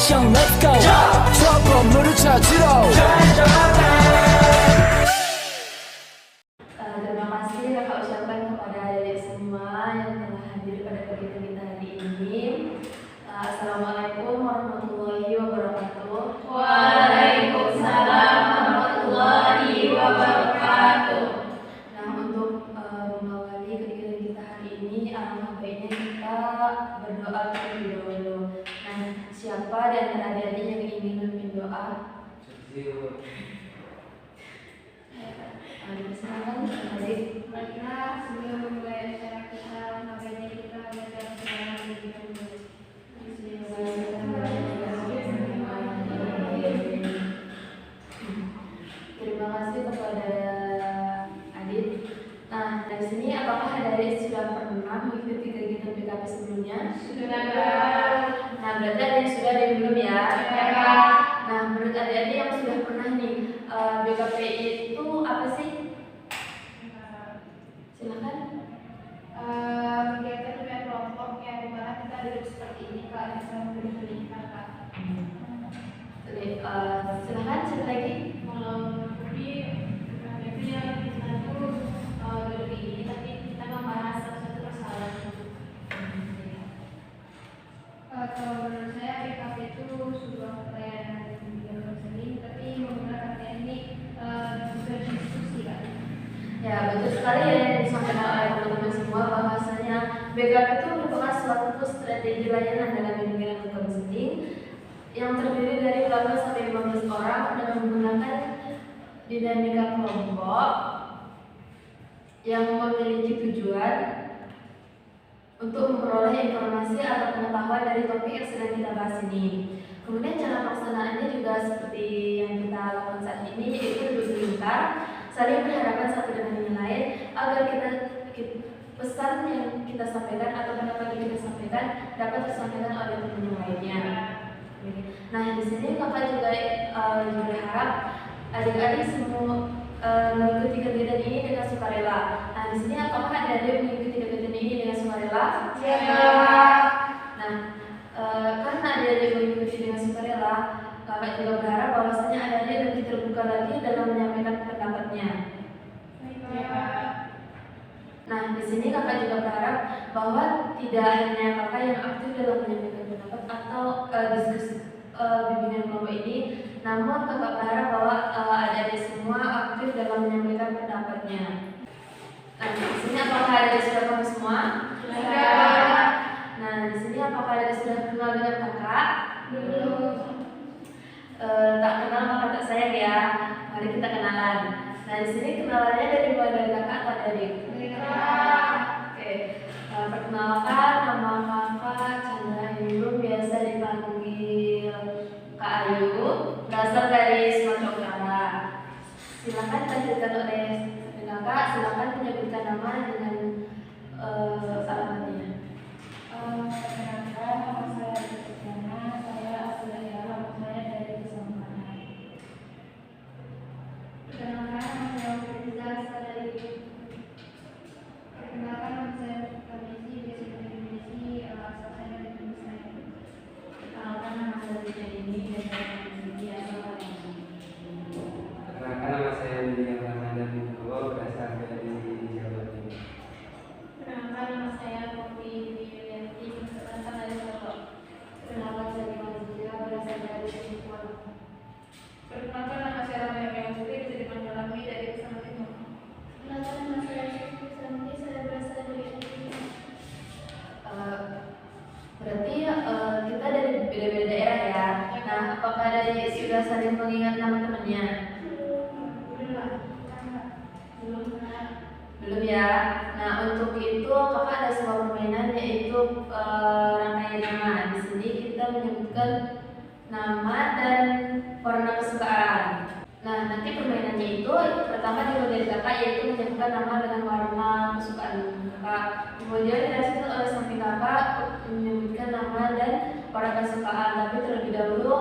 mission let's go trouble 찾으러 Terima kasih kakak ucapkan kepada adik semua yang telah hadir pada kegiatan kita hari ini. Assalamualaikum warahmatullahi wabarakatuh. Waalaikumsalam warahmatullahi wabarakatuh. Nah, untuk mengawali kegiatan kita hari ini, alangkah baiknya kita berdoa terlebih dahulu. Nah, siapa di antara adik-adik yang ingin memimpin doa? Silakan adik. Baiklah, sebelum memulai acara kita, makanya kita baca bersama dulu. Terima kasih kepada Adit. Nah, dari sini apakah adik sudah pernah mengikuti kegiatan PKP sebelumnya? Sudah. Nah, berarti ada yang sudah, ada yang belum ya? Ya. Nah, menurut adik-adik yang sudah pernah nih, BKP itu apa sih? Silakan. Kegiatan dengan kelompok yang dimana kita duduk seperti ini, Kak, yang sedang berdiri, Kak. Silakan cerita lagi. Tapi yang kita tuh duduk ini, tapi kita membahas satu persoalan. Kalau menurut saya PKP itu sebuah pelayanan yang sering, tapi menggunakan teknik berdiskusi, Kak. Ya, betul sekali ya yang disampaikan oleh teman-teman semua, bahwasanya BKP itu merupakan suatu strategi layanan dalam bimbingan counseling yang terdiri dari 12 sampai 15 orang dengan menggunakan dinamika kelompok yang memiliki tujuan untuk memperoleh informasi atau pengetahuan dari topik yang sedang kita bahas ini. Kemudian cara pelaksanaannya juga seperti yang kita lakukan saat ini, yaitu duduk sebentar, saling berhadapan satu dengan yang lain agar pesan yang kita sampaikan atau pendapat yang kita sampaikan dapat tersampaikan oleh teman yang lainnya. Nah, di sini kakak juga berharap adik-adik semua mengikuti kegiatan ini dengan sukarela. Nah, di sini apakah adik-adik mengikuti kegiatan ini dengan sukarela? Ya. Nah, karena adik-adik mengikuti dengan sukarela, kakak juga berharap bahwasanya adik-adik lebih terbuka lagi dalam menyampaikan pendapatnya. Nah, di sini kakak juga berharap bahwa tidak hanya kakak yang aktif dalam menyampaikan pendapat atau diskusi bimbingan kelompok ini, namun kakak berharap bahwa adik-adik semua aktif dalam menyampaikan pendapatnya. Nah, di sini apakah adik-adik sudah paham semua? Sudah. Nah, di sini apakah adik sudah kenal dengan kakak? Belum. Tak kenal maka tak sayang ya. Mari kita kenalan. Nah, di sini kenalannya dari mulai dari kakak atau adik? Oke. Perkenalkan, nama kakak Chandra Ayu, biasa dipanggil Kak Ayu, berasal dari Sumatera Utara. Silakan dilanjutkan oleh kakak. Silakan menyebutkan nama dengan alamatnya. Perkenalkan, nama saya Rizkyana, saya asal dari Arab, saya dari Kesambaran. Perkenalkan, nama saya Firza, asal dari Perkenalkan, nama saya Kamisi, biasa dipanggil Misi, asal saya dari Kesambaran. Perkenalkan, nama saya Rizky ini, biasa dipanggil asal dari Perkenalkan, nama saya William Ramadan Wibowo, berasal dari Jawa Timur. Perkenalkan, nama saya Poppy Yulianti, berasal dari Solo. Perkenalkan, saya Mazia, berasal dari Cirebon. Perkenalkan, nama saya Ramya Putri, bisa dipanggil Lami dari Kesambaran Timur. Perkenalkan, nama saya Siti Santi, saya berasal dari Indonesia. Berarti kita dari beda-beda daerah ya. Nah, apakah dari sudah saling mengingat nama temannya? Belum ya. Nah, untuk itu kakak ada sebuah permainan yaitu rangkaian nama. Di sini kita menyebutkan nama dan warna kesukaan. Nah, nanti permainannya itu pertama dimulai dari kakak, yaitu menyebutkan nama dengan warna kesukaan kakak. Kemudian dilanjutkan oleh samping kakak menyebutkan nama dan warna kesukaan. Tapi terlebih dahulu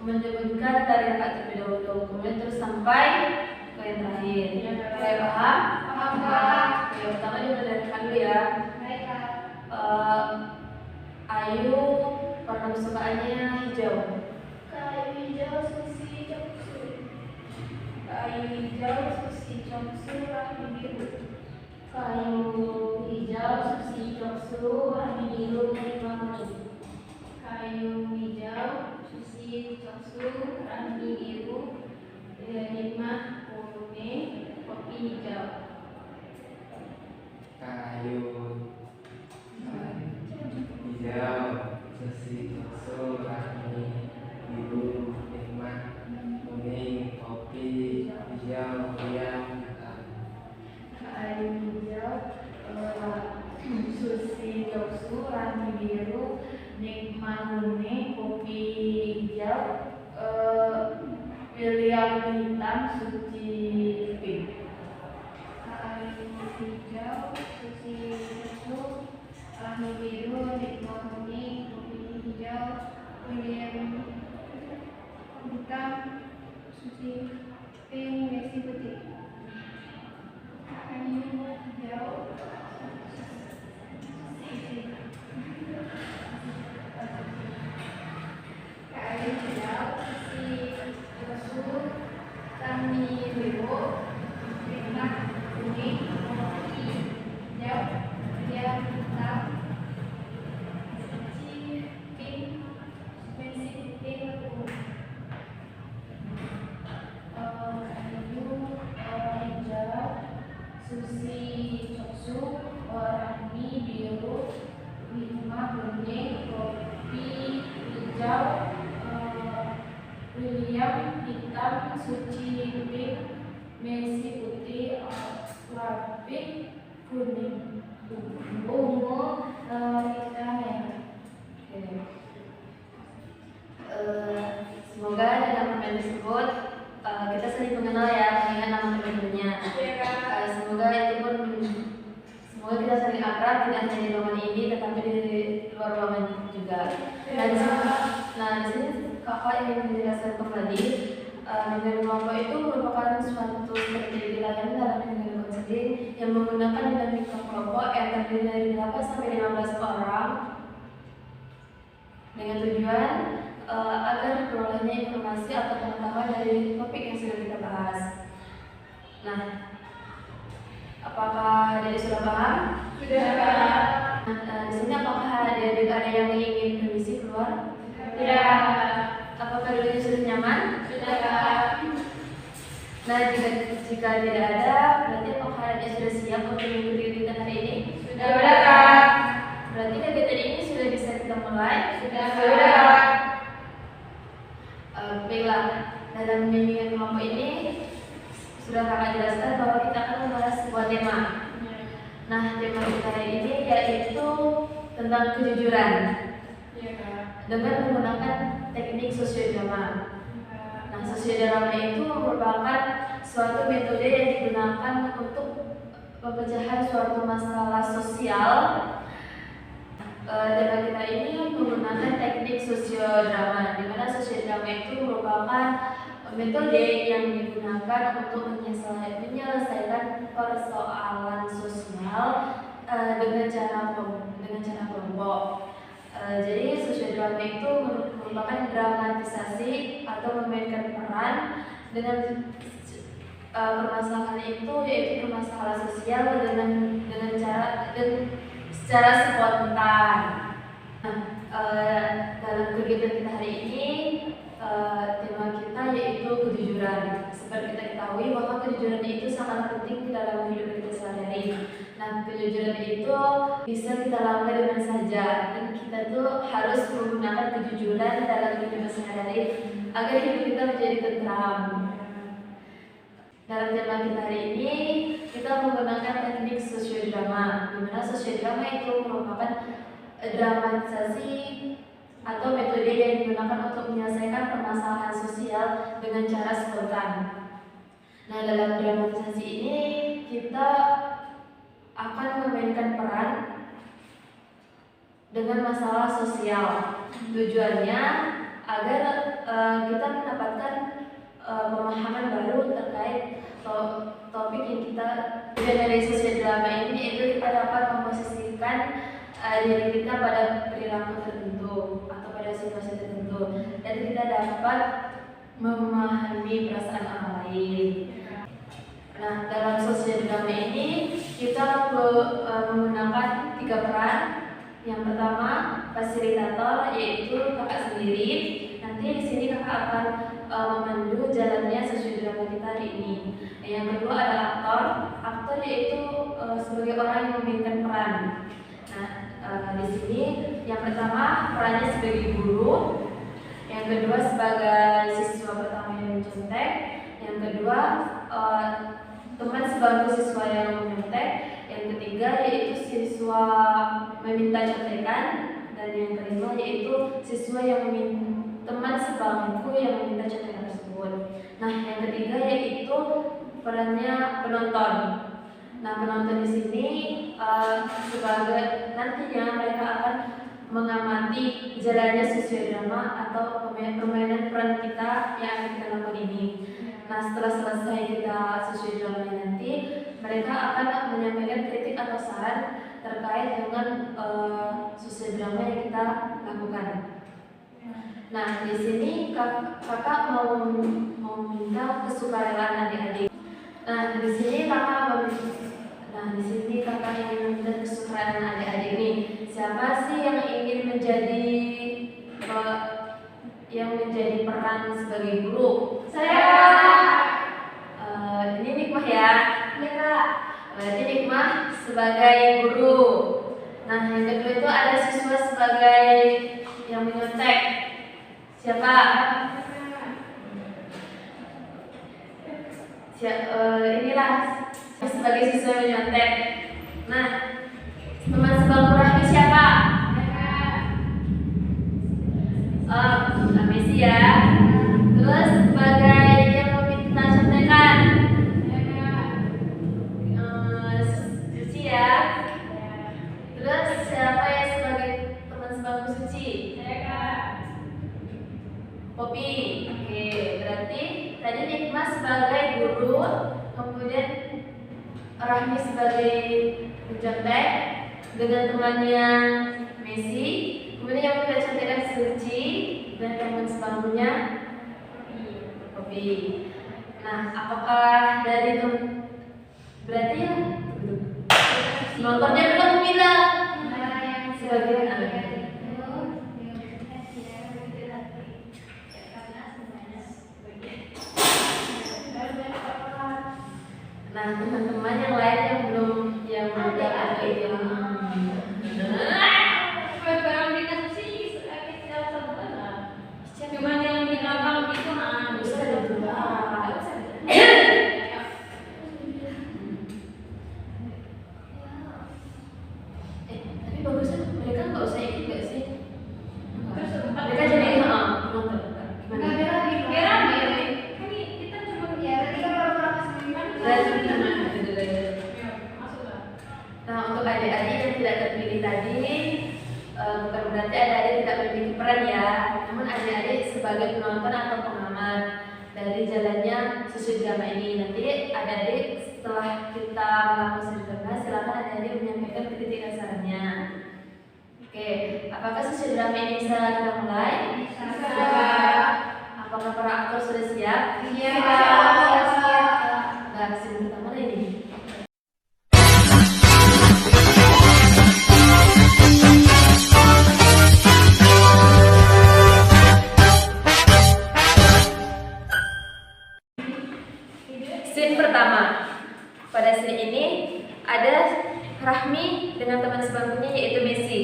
menyebutkan dari kakak terlebih dahulu. Kemudian terus sampai ke yang terakhir. Oke, paham? Paham, Kak. Oke, pertama dimulai dari kakak dulu ya. Baik, Kak. Ayu warna kesukaannya hijau. Kayu hijau Susi Choksu. Kayu hijau Susi Choksu Rahmi biru. Kayu hijau Susi Choksu warna biru Nikma kuning. Kayu hijau Susi Choksu Rahmi biru. Nikma kuning kopi hijau. Kayu hijau Susi Choksu Rahmi biru nikmat kuning kopi hijau riang hitam. Kayu hijau Susi Choksu warna biru Nikma kuning kopi hijau William hitam Suci pink. Kayu hijau Susi Choksu Rahmi biru Nikma kuning kopi hijau William hitam Susi pink Messi putih. Kayu hijau Kayu hijau Susi Choksu Rahmi biru Nikma kuning kopi hijau William hitam Suci pink Messi putih. Hijau Susi Choksu warna biru Nikma kuning kopi hijau William hitam Suci pink Messi putih pink kuning ungu hitam ya. Oke. Semoga dalam permainan tersebut kita saling mengenal ya, mengingat nama teman-temannya. Semoga itu pun semoga kita saling akrab tidak hanya di ruangan ini tetapi di luar ruangan juga. Nah di sini kakak ingin menjelaskan kembali dengan kelompok itu merupakan suatu strategi layanan dalam manajemen konseling yang menggunakan dinamika kelompok yang terdiri dari 8 sampai 15 orang dengan tujuan agar diperolehnya informasi atau pengetahuan dari topik yang sudah kita bahas. Nah, apakah adik sudah paham? Sudah, Kak. Di sini apakah adik ada yang ingin permisi keluar? Tidak. Apakah duduknya sudah nyaman? Sudah, Kak. Nah, jika tidak ada, berarti apakah adik sudah siap untuk mengikuti kegiatan hari ini? Sudah, Kak. Berarti kegiatan ini sudah bisa kita mulai? Sudah, Kak. Baiklah, dalam bimbingan kelompok ini sudah kakak jelaskan bahwa kita akan membahas sebuah tema. Nah, tema kita hari ini yaitu tentang kejujuran dengan menggunakan teknik sosiodrama. Nah, sosiodrama itu merupakan suatu metode yang digunakan untuk pemecahan suatu masalah sosial. Tema kita ini menggunakan teknik sosiodrama, di mana sosiodrama itu merupakan metode yang digunakan untuk menyelesaikan persoalan sosial dengan cara kelompok. Jadi sosiodrama itu merupakan dramatisasi atau memainkan peran dengan permasalahan itu, yaitu permasalahan sosial dengan secara spontan. Dalam kegiatan kita hari ini tema kita yaitu kejujuran. Seperti kita ketahui bahwa kejujuran itu sangat penting di dalam hidup kita sehari-hari. Nah, kejujuran itu bisa kita lakukan di mana saja, dan kita tuh harus menggunakan kejujuran dalam hidup sehari-hari agar hidup kita menjadi tentram. Dalam tema kita hari ini kita menggunakan teknik sosiodrama, di mana sosiodrama itu merupakan dramatisasi atau metode yang digunakan untuk menyelesaikan permasalahan sosial dengan cara spontan. Nah, dalam dramatisasi ini kita akan memainkan peran dengan masalah sosial. Tujuannya agar kita mendapatkan pemahaman baru terkait topik yang kita dari sosiodrama ini, itu kita dapat memposisikan diri kita pada perilaku tertentu atau pada pada situasi tertentu dan kita dapat memahami perasaan orang lain. Nah, dalam sosial drama ini kita menggunakan 3 peran. Yang pertama, fasilitator, yaitu kakak sendiri. Nanti di sini kakak akan memandu jalannya sosial drama kita hari ini. Yang kedua ada aktor. Aktor yaitu sebagai orang yang memainkan peran. Nah, di sini yang pertama perannya sebagai guru. Yang kedua sebagai siswa pertama yang mencontek. Yang kedua teman sebangku siswa yang menyontek. Yang ketiga yaitu siswa meminta contekan. Dan yang kelima yaitu siswa yang teman sebangku yang meminta contekan tersebut. Nah, yang ketiga yaitu perannya penonton. Nah, penonton di sini sebagai nantinya mereka akan mengamati jalannya sosial drama atau permainan peran kita yang akan kita lakukan ini. Nah, setelah selesai kita sosial drama nanti, mereka akan menyampaikan kritik atau saran terkait dengan sosial drama yang kita lakukan. Nah, di sini kakak mau minta kesukarelaan adik-adik. Nah, di sini kakak ingin meminta kesukarelaan adik-adik ini. Siapa sih yang ingin menjadi peran sebagai guru? Saya. Ini Nikmah ya. Ya Kak. Berarti Nikmah sebagai guru. Nah, yang kedua itu ada siswa sebagai yang menyontek. Siapa? Inilah sebagai siswa yang menyontek. Nah, teman sebangku Rahmi siapa? Messi ya. Terus sebagai yang meminta contekan, Suci ya. Terus siapa yang sebagai teman sebangku Suci? Popi. Oke, berarti tadi Nikmah sebagai guru, kemudian Rahmi sebagai pencontek dengan temannya Messi, kemudian yang kita contekan Suci dan teman sebangkunya Popi. Nah, apakah dari berarti yang nontonnya belum bilang sebagai nah, teman-teman yang lain yang udah ada yang tapi bagusnya mereka nggak usah ikut nggak sih? Mereka jadi nonton gimana? Nah, untuk adik-adik yang tidak terpilih tadi, bukan berarti adik-adik tidak memiliki peran ya, namun adik-adik sebagai penonton atau pengamat dari jalannya sosial drama ini. Nanti adik-adik setelah kita melakukan sosial drama, silakan adik-adik menyampaikan kritik dan sarannya. Oke, apakah sosial drama ini bisa kita mulai? Apakah para aktor sudah siap? Iya. Nah, scene pertama ini. Scene pertama. Pada scene ini ada Rahmi dengan teman sebangkunya yaitu Messi.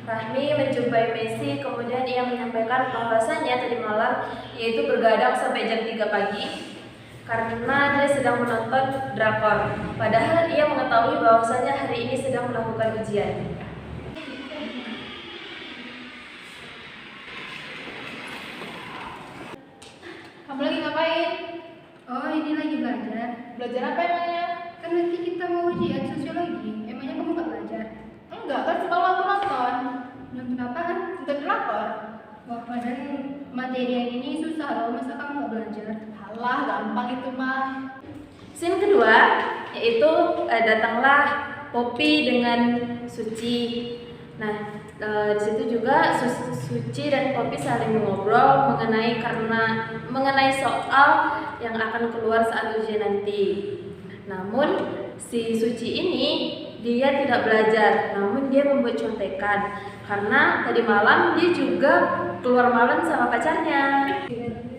Rahmi menjumpai Messi, kemudian ia menyampaikan bahwasannya tadi malam yaitu bergadang sampai jam 3 pagi karena dia sedang menonton drakor. Padahal ia mengetahui bahwasannya hari ini sedang melakukan ujian. Kamu lagi ngapain? Oh, ini lagi belajar. Belajar apa emangnya? Kan nanti kita mau ujian sosiologi. Emangnya kamu nggak belajar? Enggak, kan cuma waktu nonton. Nonton apaan? Nonton drakor. Wah, padahal materi yang ini susah loh. Masa kamu nggak belajar? Alah, gampang itu mah. Scene kedua yaitu datanglah Poppy dengan Suci. Di situ juga Suci dan Poppy saling mengobrol mengenai soal yang akan keluar saat ujian nanti. Namun si Suci ini dia tidak belajar, namun dia membuat contekan karena tadi malam dia juga keluar malam sama pacarnya.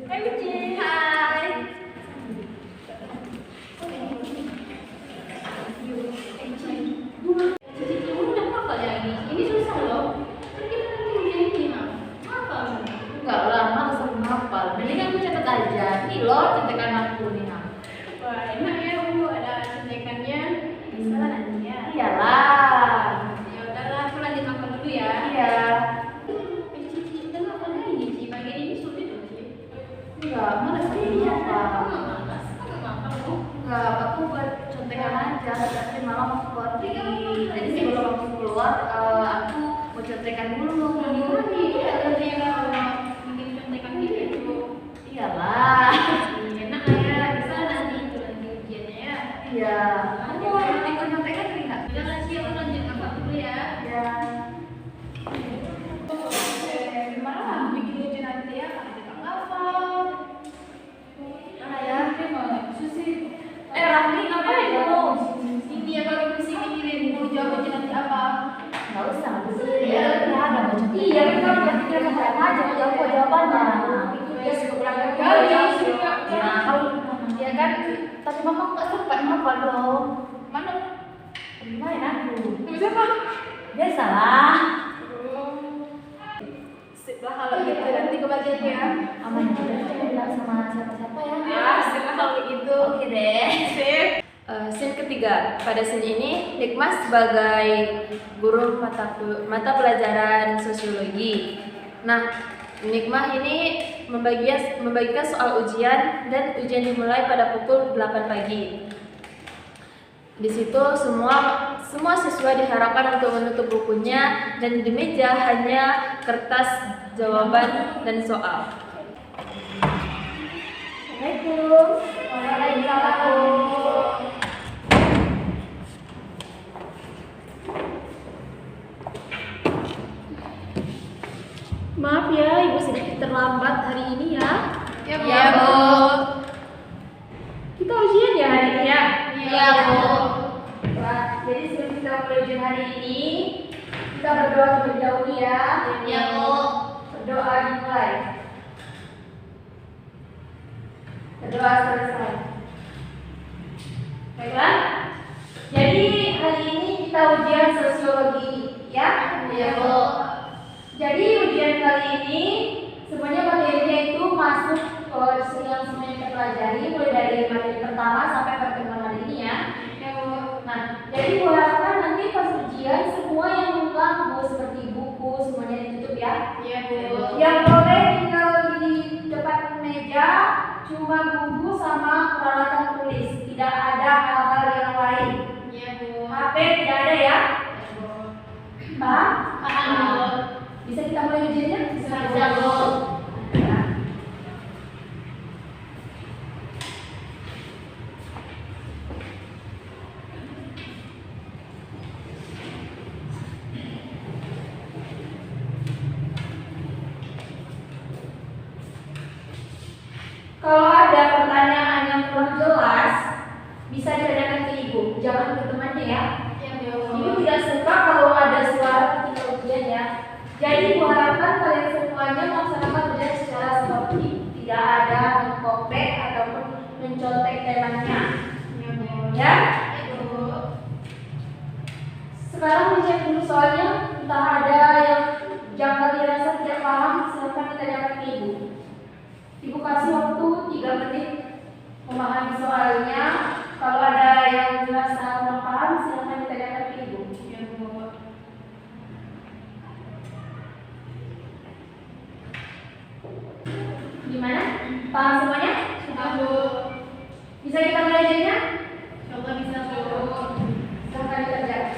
Hai Suci. Hai. Enggak lah, males aku hafal. Mending aku catat aja. Nih loh contekan aku nih. Wah, enak ya ada contekannya. Bisa lah nanti ya. Iyalah. Ya udahlah, aku lanjut makan dulu ya. Iya. Cici, kita makan lagi Cici. Bagian ini sulit loh Cici. Enggak, males ini apa? Kamu nggak malas? Kamu nggak makan loh. Enggak, aku buat contekan aja. Nanti malam aku keluar pergi. Jadi sebelum aku keluar, aku mau contekan dulu. Iya, ada yang bikin contekan gitu. Iyalah. Enak lah ya, bisa nanti itu nanti ujiannya ya. Iya. Kamu mau ikut contekan enggak? Udah lah Ci, aku lanjut makan dulu ya. Iya. Gimana bikin ujian nanti ya? Kita ngapal. Mana ya? Susi. Rafli ngapain kamu? Ini ya kalau pusing mikirin mau jawab ujian nanti apa? Nggak usah, iya, ada macam iya, kita berarti kita mau aja jawab jawabannya. Itu dia suka berangkat Kali, ya, kalau ya kan, tapi mama nggak sempat hafal dong. Mana? Gimana aku? Siapa? Biasalah. Sip lah kalau gitu nanti kebagiannya ya. Aman juga, jangan bilang sama siapa-siapa ya. Ya, sip lah kalau gitu. Oke deh. Sip. Scene ketiga, pada scene ini Nikmas sebagai guru mata pelajaran sosiologi. Nah, Nikmas ini membagikan soal ujian dan ujian dimulai pada pukul 8 pagi. Di situ semua siswa diharapkan untuk menutup bukunya dan di meja hanya kertas jawaban dan soal. Assalamualaikum. Waalaikumsalam. Maaf ya, Ibu sedikit terlambat hari ini ya. Ya, Bu. Ya, Bu. Kita ujian ya hari ini ya? Iya, Bu. Nah, jadi sebelum kita mulai ujian hari ini, kita berdoa terlebih dahulu ya. Iya, Bu. Berdoa dimulai. Berdoa selesai. Baiklah. Jadi hari ini kita ujian sosiologi ya. Iya, Bu. Jadi ujian kali ini sebenarnya materinya itu masuk ke yang semuanya kita pelajari mulai dari materi pertama sampai pertemuan hari ini ya. Nah, jadi Bu harapkan nanti pas ujian semua yang mengganggu seperti buku semuanya ditutup ya. Iya, Bu. Yang boleh tinggal di depan meja cuma buku sama peralatan tulis, tidak ada hal-hal yang lain. Iya, Bu. HP tidak ada ya. Paham? Paham, Bu. Bisa kita mulai ujiannya? Bisa, Bu. Kalau ada pertanyaan yang kurang jelas, bisa ditanyakan ke Ibu, jangan ke temannya ya. Iya, Bu. Ibu tidak suka kalau ada suara ketika ujian ya. Jadi Ibu harapkan kalian semuanya melaksanakan ujian secara seperti tidak ada mengkopek ataupun mencontek temanya. Iya, Bu. Ya. Iya, Bu. Sekarang dicek dulu soalnya, entah ada yang kalian rasa tidak paham, silakan ditanyakan ke Ibu. Ibu kasih waktu 3 menit memahami soalnya. Kalau ada yang dirasa kurang paham, silakan ditanyakan ke Ibu. Iya, Bu. Gimana? Paham semuanya? Sudah, Bu. Bisa kita mulai ujiannya? Coba bisa, Bu. Silakan dikerjakan.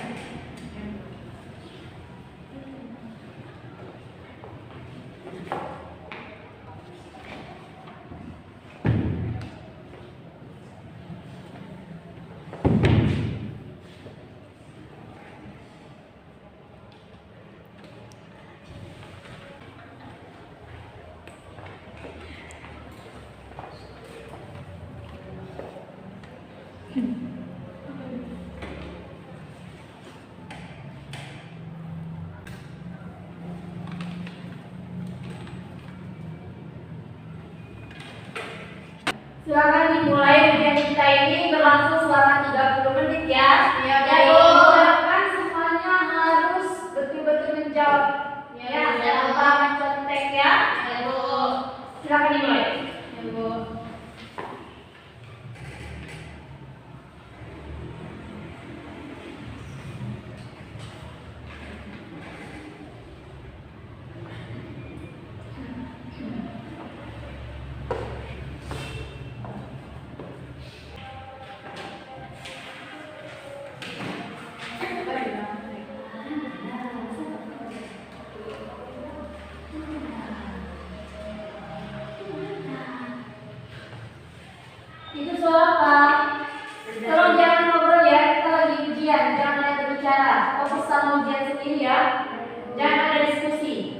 Silakan dimulai ujian kita ini berlangsung selama 30 menit ya. Iya, Dan Bu. diharapkan semuanya harus betul-betul menjawab. Ya, jangan lupa mencontek ya. Ya, Bu. Silakan dimulai. Ya, Bu. Itu soal apa? Tolong jangan ngobrol ya, kita lagi ujian, jangan ada berbicara. Fokus sama ujian sendiri ya. Jangan ada diskusi.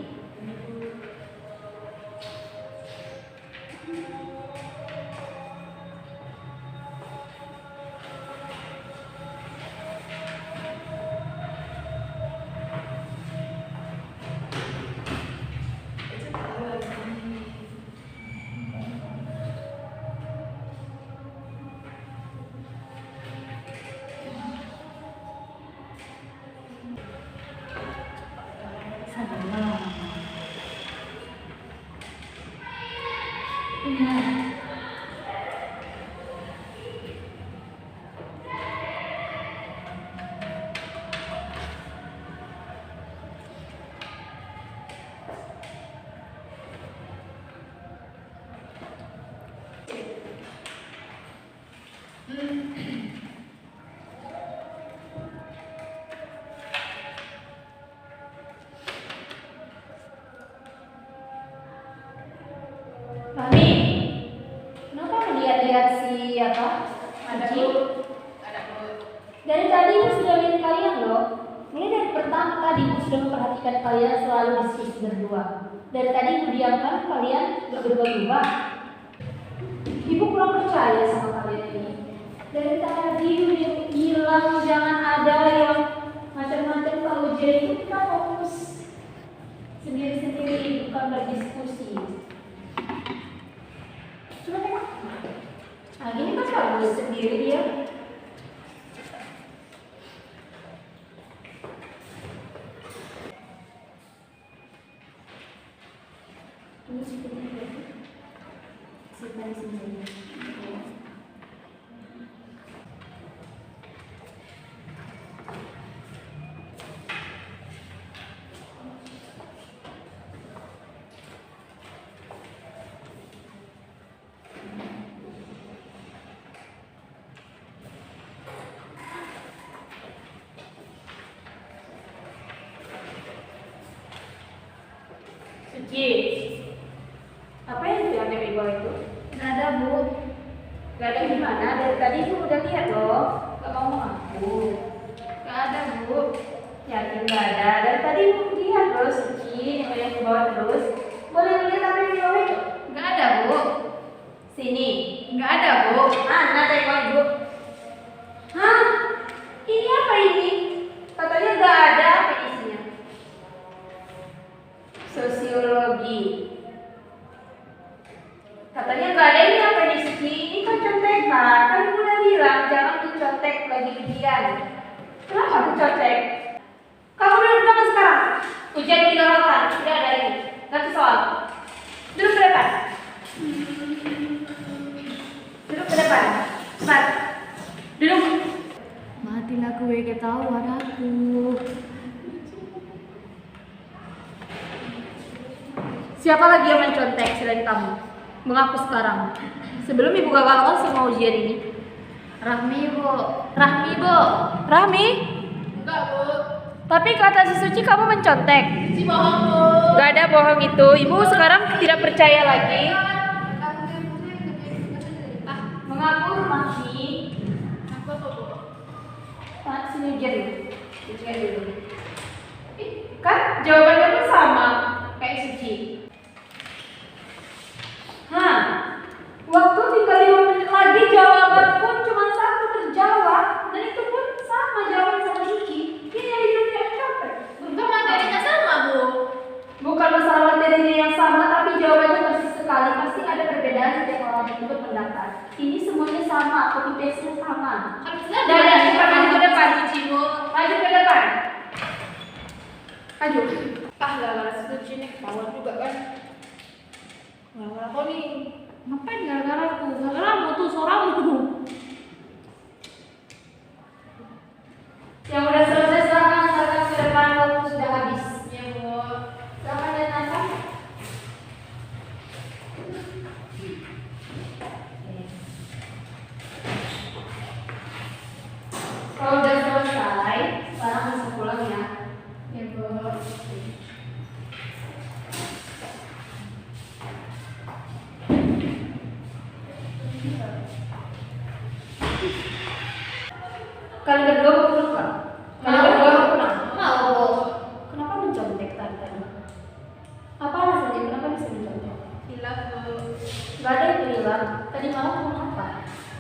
Mami, kenapa melihat-lihat si apa? Aji? Ada, Bu. Dari tadi ibu sudah lihat kalian loh. Mulai dari pertama tadi ibu sudah memperhatikan kalian selalu diskusi berdua. Dari tadi ibu diamkan kalian gak berubah-ubah. Ibu kurang percaya sama kalian ini. Dari tadi ibu bilang jangan ada yang macam-macam kalau ujian itu kita fokus sendiri-sendiri bukan berdiskusi. Coba tengok. Nah ini kan bagus sendiri dia. Ini seperti sini. Suci, apa yang diambil ibu itu? Nggak ada, Bu. Gak ada gimana? Dari tadi ibu udah lihat loh. Gak mau ngaku. Nggak ada, Bu. Yakin gak ada? Dari tadi ibu lihat loh Suci, yang ke bawah terus. Boleh lihat apa yang di bawah itu? Nggak ada, Bu. Sini. Nggak ada, Bu. Mana tengok ibu? Hah? Ini apa ini? Katanya gak ada apa isinya? Sosiologi. Katanya gak ada ini apa di sini? Ini kan contekan. Kan ibu udah bilang jangan dicontek lagi ujian. Kenapa aku contek? Kamu duduk belakang sekarang. Ujian dilakukan. Tidak ada ini. Ganti soal. Duduk ke depan. Duduk ke depan. Cepat. Duduk. Matilah gue ketahuan aku. Siapa lagi yang mencontek selain kamu? Mengaku sekarang. Sebelum ibu gagalkan semua ujian ini. Rahmi, Bu. Rahmi, Bu. Rahmi? Enggak, Bu. Tapi kata si Suci kamu mencontek. Si bohong, Bu. Gak ada bohong itu. Ibu sekarang tidak percaya lagi. Mengaku Rahmi. Apa kok, Bu? Sini ujian dulu. Ujian dulu. Kan jawabannya pun sama kayak Suci. Hah, waktu tinggal 5 menit lagi jawaban pun cuma satu terjawab dan itu pun sama jawaban sama Suci. Ini yang itu tidak mencontek. Bukan materinya sama, Bu. Bukan masalah materinya yang sama tapi jawabannya persis sekali. Pasti ada perbedaan setiap orang itu berpendapat. base-nya sama. Kan bisa Dan maju ke depan, Cibo. Maju ke depan. Maju. Gara-gara setuju nih, ketahuan juga kan. Gara-gara kau nih. Ngapain gara-gara aku? Gara-gara aku tuh seorangmu. Yang udah selesai silakan ke depan, waktu sudah habis. Ya, Bu. Silakan lihat nafas. Kalau udah selesai, sekarang bisa pulang ya. Ya, Bu. Kalian berdua mau pulang nggak? Kalian Mau. berdua mau pulang? Mau. Kenapa mencontek tadi? Apa alasannya? Kenapa bisa mencontek? Hilaf, Bu. Gak ada yang bilang. Tadi malam kamu apa?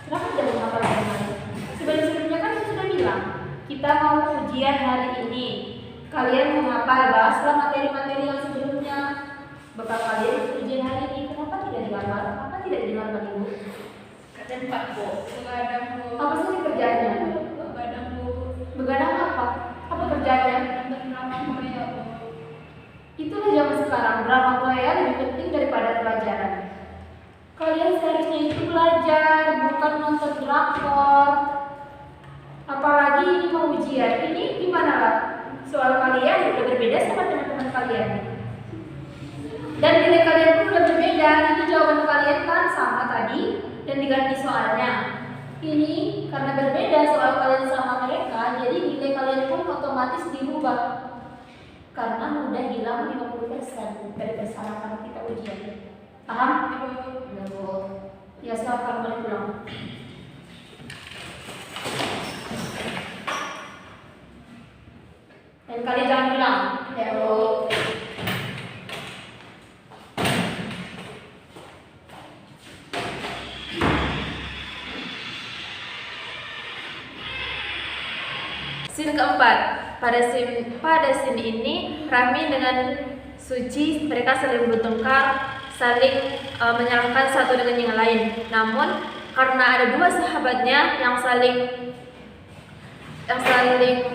Kenapa tidak mengapa dari malam? Sebelumnya kan saya sudah bilang kita mau ujian hari ini. Kalian menghafal bahaslah materi-materi yang sebelumnya. Bekal kalian untuk ujian hari ini. Kenapa tidak dihafal? Kenapa tidak didengarkan ibu? Kata 4, Bu. Begadang, Bu. Apa sih kerjaannya? Begadang, Bu. Begadang apa? Apa kerjaannya? Nonton drama Korea, Bu. Itulah zaman sekarang, drama Korea lebih penting daripada pelajaran. Kalian seharusnya itu belajar, bukan nonton drakor. Apalagi ini mau ujian, ini gimana lah? Soal kalian udah berbeda sama teman-teman kalian. Dan nilai kalian pun udah berbeda. Ini jawaban kalian kan sama tadi dan diganti soalnya. Ini karena berbeda soal kalian sama mereka, jadi nilai kalian pun otomatis dirubah. Karena udah hilang 50% dari persyaratan kita ujian. Paham? Ya, Bu. Ya, sekarang boleh pulang. Dan kalian jangan bilang, Ya, Bu. Scene keempat. Pada scene ini Rami dengan Suci mereka saling bertengkar, saling menyalahkan satu dengan yang lain. Namun karena ada dua sahabatnya yang saling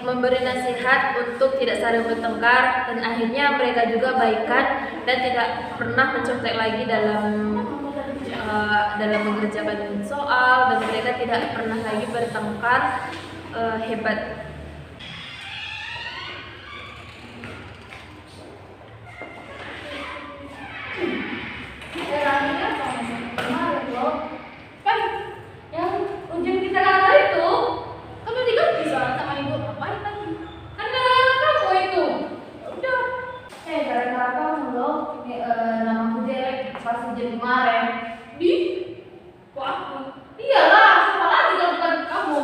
memberi nasihat untuk tidak saling bertengkar, dan akhirnya mereka juga baikan dan tidak pernah mencontek lagi dalam mengerjakan soal, dan mereka tidak pernah lagi bertengkar hebat. Kemarin loh, kan yang ujian kita gagal itu, kamu diganti soalnya sama ibu. Ngapain lagi? Kan gara-gara kamu itu. Udah. Gara-gara kamu loh, namaku jelek pas ujian kemarin. Di? Kok aku? Iyalah, siapa lagi kalau bukan kamu?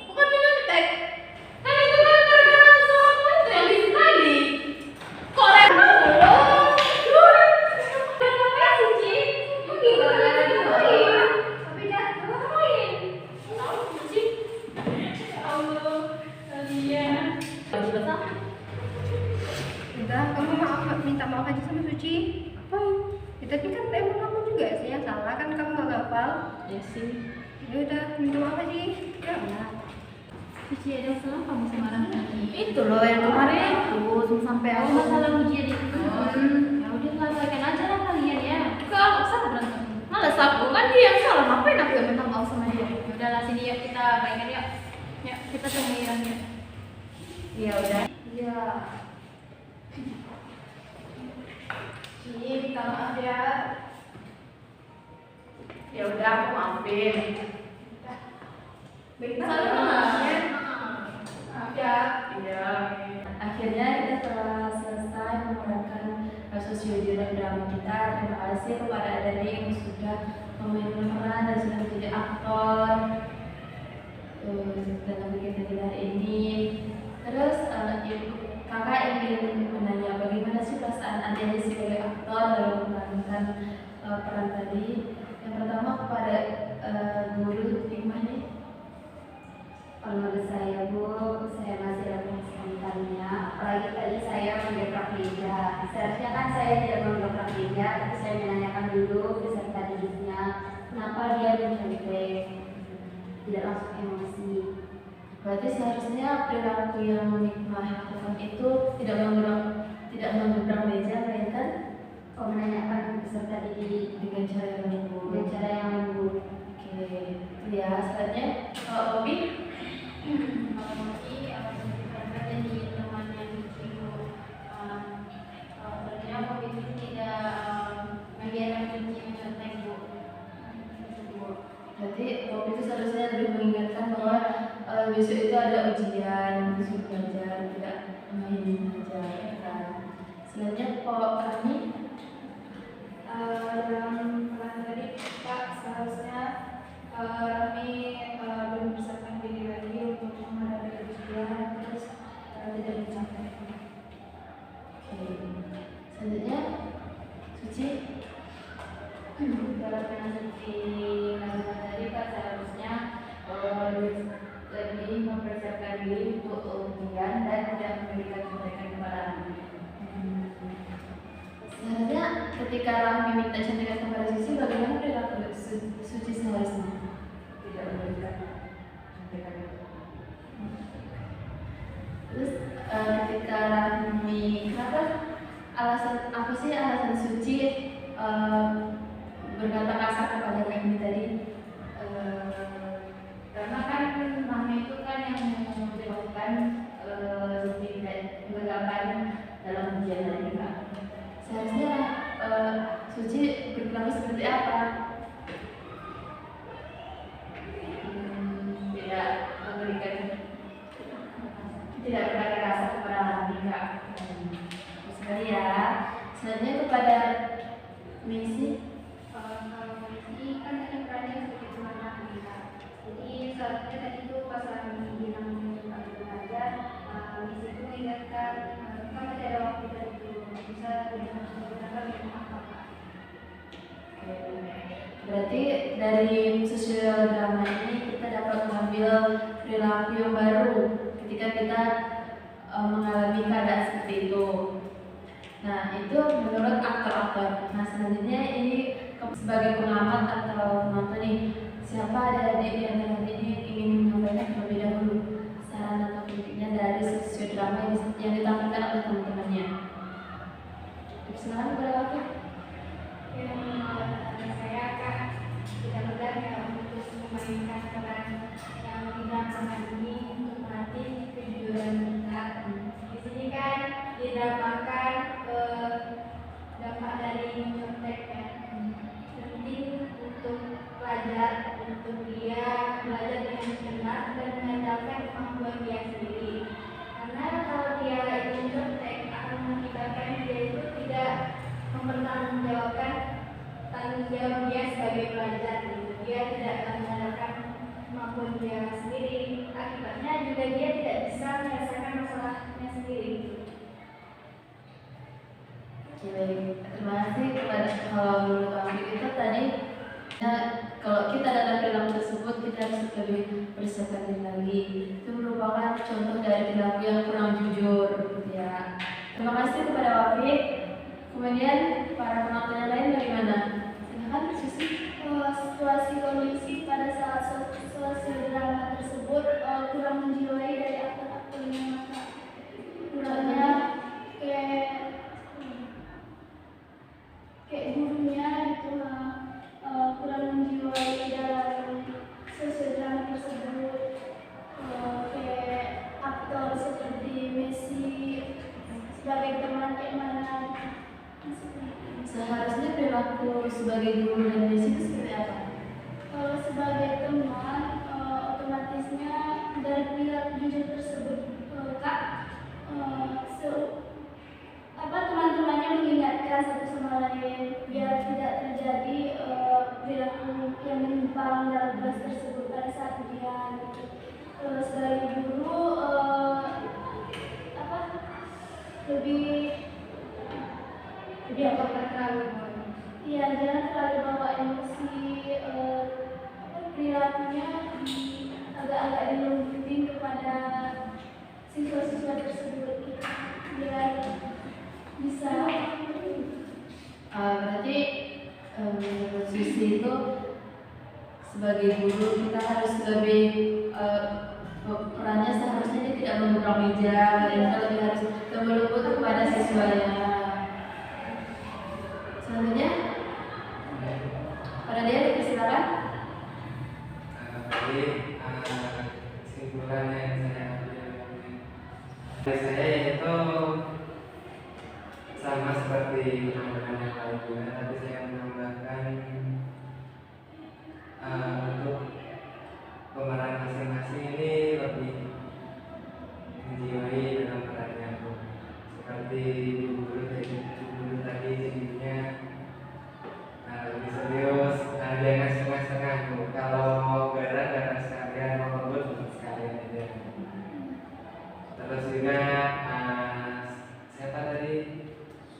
Bukan nyontek. Kan itu kan gara-gara soalmu itu yang bisik tadi. Kok repot loh? Udah, kamu minta maaf aja sama Suci. Ya, tapi kan emang kamu juga sih yang salah, kan kamu gak hafal. Ya sih. Ya udah, minta maaf aja. Ya udah. Suci ada yang salah kamu sama Rami. Itu loh yang kemarin itu sampai aku Masalah ujian itu. Ya udah selesaikan aja lah kalian ya. nggak usah berantem. Males aku, kan dia yang salah, ngapain aku yang minta maaf sama dia? Ya udahlah sini yuk kita baikan yuk. Yuk kita temui Rami. Ya udah. Iya. Ci, minta maaf ya. Ya udah, aku maafin. Baik Salah maaf maaf. ya. Maaf ya. Iya. Akhirnya kita telah selesai menggunakan sosial drama kita. Terima kasih kepada adik yang sudah memainkan peran dan sudah menjadi aktor dalam kegiatan hari ini. Terus kakak ingin menanya bagaimana sih perasaan adik sebagai aktor dalam memerankan peran tadi. Yang pertama kepada guru hikmah nih. Kalau menurut saya Bu, saya masih ada kesulitannya. Apalagi tadi saya mendobrak meja. Seharusnya kan saya tidak mendobrak meja, tapi saya menanyakan dulu beserta dirinya kenapa dia mencontek. tidak langsung emosi. Berarti seharusnya perilaku yang Hikmah lakukan itu tidak menggebrang meja, melainkan Menanyakan peserta didik dengan cara yang lembut. dengan cara yang lembut. Oke, itu ya. Selanjutnya, kalau Bobby, jadi teman yang lucu. Sebenarnya Bobby itu tidak membiarkan kunci mencontek Bu. berarti Bobby itu seharusnya lebih mengingatkan bahwa besok itu ada ujian, besok belajar, tidak main saja. Kan? Selanjutnya, kalau kami Dalam pelan tadi Pak seharusnya kami mempersiapkan diri lagi untuk menghadapi ujian terus tidak mencapai. Oke. Selanjutnya, Suci. Dalam yang Suci lakukan tadi Pak seharusnya lebih mempersiapkan diri untuk ujian dan tidak memberikan contekan kepada anak. Seharusnya ketika Rahmi minta contekan kepada Suci, bagaimana perilaku Suci seharusnya? Tidak memberikan contekan. Terus ketika Rahmi, apa sih alasan Suci berkata kasar kepada Rahmi tadi? Karena kan Mami itu kan yang menyebabkan kegagalan dalam ujian tadi Kak. Seharusnya Suci berperilaku seperti apa? Tidak berkata kasar kepada Mami Kak. Terus sekali ya. Selanjutnya kepada Misi. Kalau polisi kan tadi perannya sebagai teman kami Kak. Jadi seharusnya tadi itu pas kami bilang mencoba belajar, misi itu mengingatkan kan masih ada waktu dari itu bisa dengan menggunakan yang apa Kak. Berarti dari sosial drama ini kita dapat mengambil perilaku yang baru ketika kita mengalami keadaan seperti itu. Nah, itu menurut aktor-aktor. Nah, selanjutnya ini sebagai pengamat atau penonton nih, siapa adik-adik yang hari ini ingin menyampaikan terlebih dahulu saran atau kritiknya dari sosial drama yang ditampilkan oleh teman-temannya. Silakan kepada waktu. Yang menurut saya Kak tidak benar ya untuk memainkan peran yang tidak pernah ini untuk melatih kejujuran kita. Di sini kan didramakan dampak dari mencontek ya. Penting untuk pelajar untuk dia belajar dengan benar dan mengandalkan kemampuan dia sendiri. Karena kalau dia itu mencontek akan mengakibatkan dia itu tidak mempertanggungjawabkan tanggung jawab dia sebagai pelajar. Dia tidak akan mengandalkan kemampuan dia sendiri. Akibatnya juga dia tidak bisa menyelesaikan masalahnya sendiri. Oke, baik. Terima kasih kepada menurut kami itu tadi. Nah, kalau kita dalam perilaku tersebut kita harus lebih persiapkan diri lagi. Itu merupakan contoh dari perilaku yang kurang jujur, gitu ya. Terima kasih kepada Wafik. Kemudian para penonton yang lain bagaimana? Silakan Susi. Situasi kondisi pada saat sosial drama tersebut kurang menjiwai dari aktor-aktornya maka kurangnya kayak gurunya itu kurang menjiwai dalam sosial drama tersebut kayak aktor seperti Messi sebagai teman kayak mana. Seharusnya perilaku sebagai guru dan Messi itu seperti apa? Kalau sebagai teman, otomatisnya dari perilaku jujur tersebut, Kak, teman-temannya mengingatkan satu sama lain biar tidak terjadi perilaku yang menyimpang dalam kelas tersebut pada saat ujian. Sebagai guru, lebih apa terlalu iya jangan terlalu bawa emosi perilakunya agak-agak dilembutin kepada siswa-siswa tersebut biar bisa Berarti Susi itu sebagai guru kita harus lebih perannya seharusnya dia tidak menggerak meja, kita lebih harus lembut kepada siswanya. Selanjutnya pada dia dipersilakan. Jadi kesimpulan yang saya ambil dari saya yaitu sama seperti teman-teman yang lainnya, tapi saya menambahkan untuk pemeran masing-masing ini lebih menjiwai dalam perannya, seperti guru tadi jadinya lebih serius, jangan setengah-setengah. Kalau mau garang sekalian, mau lembut sekalian aja. Terus juga siapa tadi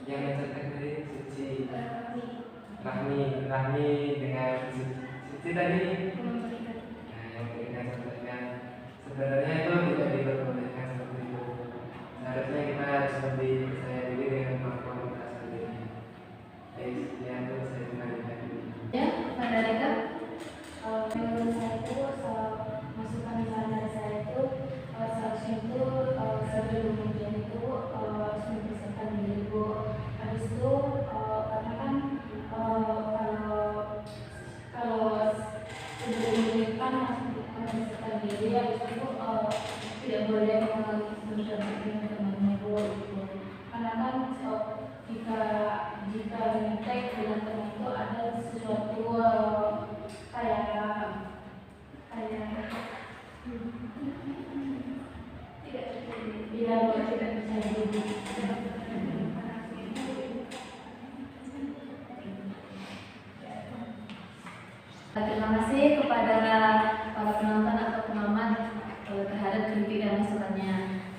yang mencetak tadi? Suci, Rahmi dengan Suci tadi. Nah, yang memberikan contohnya sebenarnya itu tidak diperbolehkan seperti itu. Seharusnya kita harus lebih percaya diri dengan kemampuan kita sendiri. Sekian itu saya kembalikan. Ya, pada Rika. Menurut saya itu masukan dari saya itu seharusnya itu sebelum ujian itu harus mempersiapkan diri Bu. Habis itu karena kan kalau sebelum ujian kan harus mempersiapkan diri, habis itu tidak boleh mendampingi temannya Bu. Karena kan jika mentek dengan teman itu ada sesuatu kayak tidak bisa jadi. Terima kasih kepada para penonton atau pengamat terhadap kritik dan masukannya.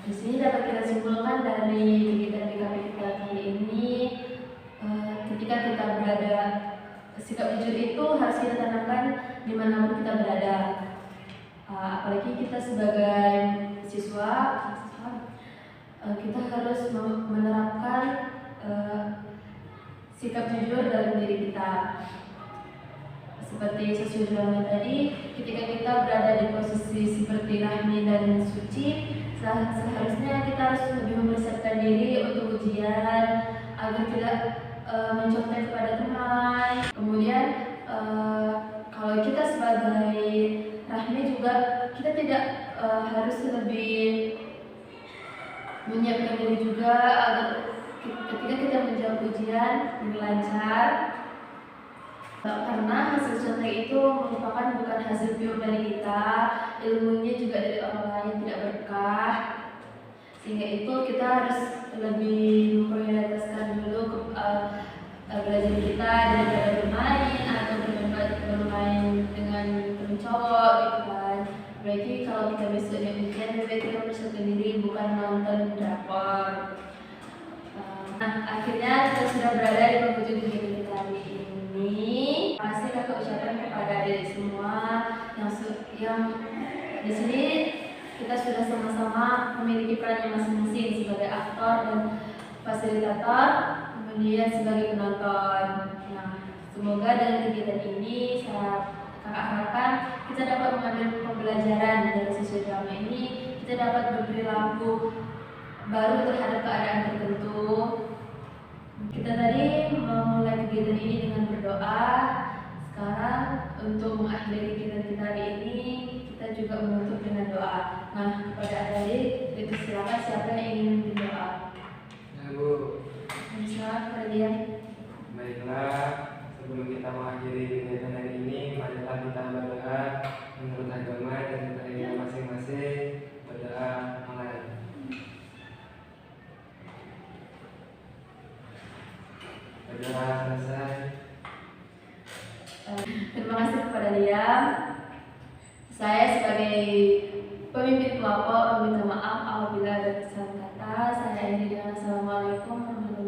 Di sini dapat kita simpulkan dari kegiatan BKP kita kali ini, ketika kita berada, sikap jujur itu harus kita tanamkan dimanapun kita berada. Apalagi kita sebagai siswa, kita harus menerapkan sikap jujur dalam diri kita. Seperti sesuai drama tadi, ketika kita berada di posisi seperti Rahmi dan Suci, seharusnya kita harus lebih mempersiapkan diri untuk ujian agar tidak mencontek kepada teman. Kemudian kalau kita sebagai Rahmi juga kita tidak harus lebih menyiapkan diri juga agar ketika kita menjawab ujian dengan lancar. Karena hasil contek itu merupakan bukan hasil pure dari kita, ilmunya juga dari orang lain yang tidak berkah. Sehingga itu kita harus lebih memprioritaskan dulu belajar kita daripada bermain atau bermain dengan teman cowok gitu kan. Apalagi kalau kita besoknya ujian, lebih baik kita persiapkan diri bukan nonton drakor. Nah, akhirnya kita sudah berada di penghujung kegiatan kita hari ini. Terima kasih kakak ucapkan kepada adik semua yang di sini kita sudah sama-sama memiliki peran masing-masing sebagai aktor dan fasilitator, kemudian sebagai penonton. Nah, semoga dengan kegiatan ini kakak harapkan kita dapat mengambil pembelajaran dari siswa drama ini, kita dapat berperilaku baru terhadap keadaan tertentu. Kita tadi memulai kegiatan ini dengan berdoa. Sekarang untuk mengakhiri kegiatan kita hari ini, kita juga menutup dengan doa. Nah, kepada adik, silakan siapa yang ingin memimpin doa. Ya Bu. Silakan kepada dia. Baiklah, sebelum kita mengakhiri kegiatan hari ini, marilah kita berdoa menurut agama dan kita masing-masing. Berdoa mulai. Berdoa selesai. Terima kasih kepada Liam. Saya sebagai pemimpin kelompok meminta maaf apabila ada kesalahan kata. Saya akhiri dengan assalamualaikum warahmatullahi wabarakatuh.